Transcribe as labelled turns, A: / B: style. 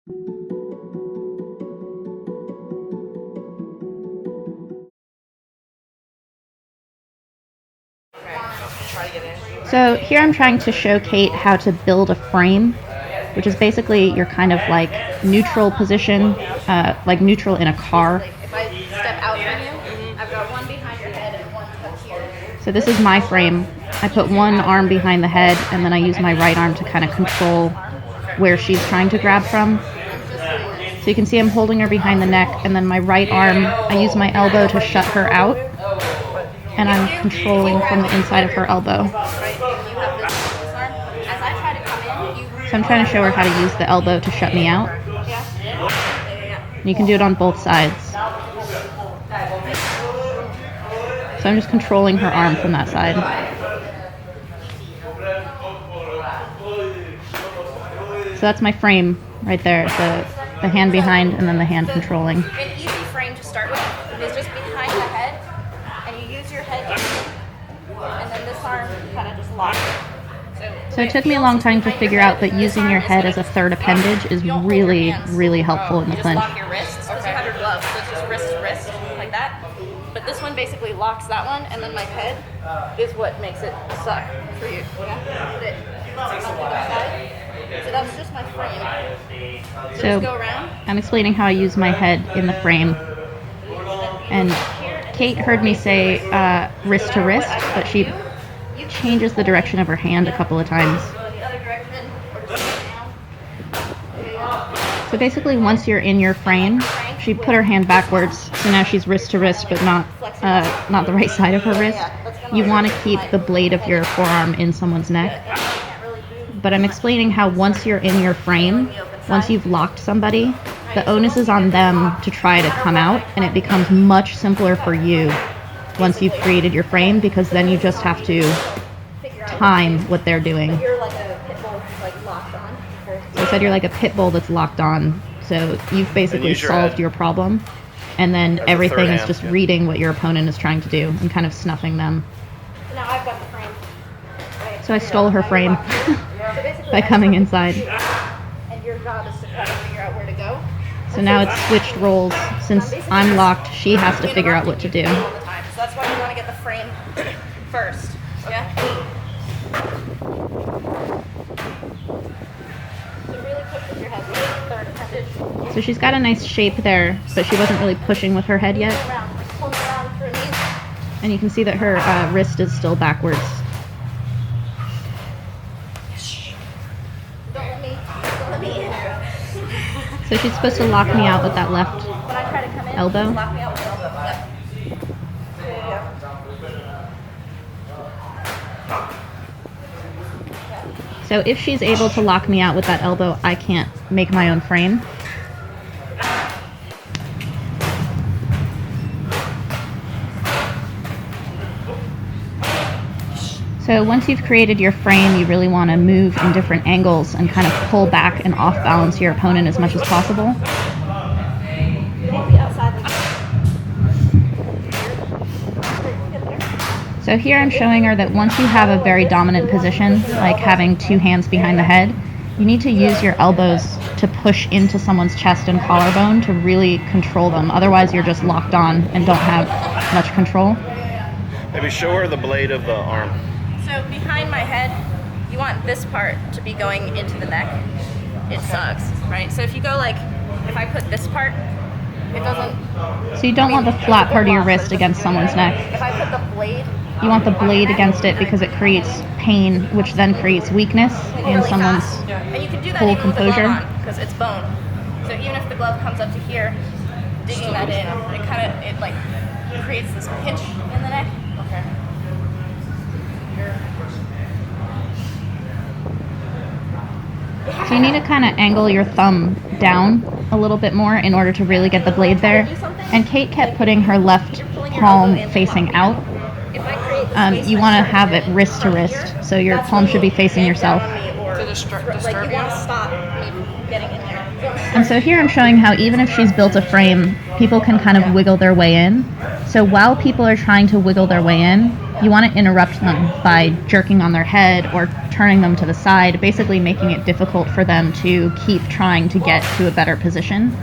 A: So here I'm trying to show Kate how to build a frame, which is basically your kind of like neutral position, like neutral in a car.
B: If I step out from you, I've got one behind your head and one tucked here.
A: So this is my frame. I put one arm behind the head, and then I use my right arm to kind of control where she's trying to grab from. So you can see I'm holding her behind the neck, and then my right arm, I use my elbow to shut her out, and I'm controlling from the inside of her elbow. So I'm trying to show her how to use the elbow to shut me out. And you can do it on both sides. So I'm just controlling her arm from that side. So that's my frame right there. The hand behind and then the hand controlling.
B: An easy frame to start with is just behind the head, and you use your head, and then this arm kind of just locks it.
A: So it took me a long time to figure out that using your head as a third appendage is really, really helpful in the clinch.
B: You just lock your wrists because you have your gloves, so it's just wrist to wrist, like that. But this one basically locks that one, and then my head is what makes it suck for you. Yeah? Put it on the other side. So that's just my frame. So just go around.
A: I'm explaining how I use my head in the frame. And Kate heard me say wrist to wrist, but she changes the direction of her hand a couple of times. So basically, once you're in your frame, she put her hand backwards, so now she's wrist to wrist, but not the right side of her wrist. You want to keep the blade of your forearm in someone's neck. But I'm explaining how once you're in your frame, once you've locked somebody, the onus is on them to try to come out, and it becomes much simpler for you once you've created your frame, because then you just have to time what they're doing.
B: You're like a pit bull, like locked on.
A: So I said you're like a pit bull that's locked on. So you've basically solved your problem, and then everything is just reading what your opponent is trying to do and kind of snuffing them.
B: Now I've got the frame.
A: So I stole her frame by coming inside.
B: And your job is to try to figure out where to go.
A: So now it's switched roles. Since I'm locked, she has to figure out what to do.
B: All the time. So that's why you want to get the frame first. Yeah? So really push with your head. Third appendage.
A: So she's got a nice shape there, but she wasn't really pushing with her head yet.
B: Pull it around through knees.
A: And you can see that her wrist is still backwards.
B: Don't let me in.
A: So she's supposed to lock me out with that left
B: When I try to come in,
A: elbow.
B: lock me out with the elbow. Yep.
A: So if she's able to lock me out with that elbow, I can't make my own frame. So once you've created your frame, you really want to move in different angles and kind of pull back and off balance your opponent as much as possible. So here I'm showing her that once you have a very dominant position, like having two hands behind the head, you need to use your elbows to push into someone's chest and collarbone to really control them. Otherwise, you're just locked on and don't have much control.
C: Maybe show her the blade of the arm.
B: So behind my head, you want this part to be going into the neck. It sucks, right? So if you go like, if I put this part, it doesn't...
A: So you don't want the flat part of your wrist against someone's neck.
B: If I put the blade...
A: You want the blade against it because it creates pain, which then creates weakness in someone's full composure.
B: Because it's bone. So even if the glove comes up to here, digging that in, it like creates this pinch in the neck. Okay.
A: So you need to kind of angle your thumb down a little bit more in order to really get the blade there. And Kate kept putting her left palm facing out. You want to have it wrist to wrist, so your palm should be facing yourself.
B: Like you want to stop me getting in there.
A: And so here I'm showing how even if she's built a frame, people can kind of wiggle their way in. So while people are trying to wiggle their way in, You want to interrupt them by jerking on their head or turning them to the side, basically making it difficult for them to keep trying to get to a better position.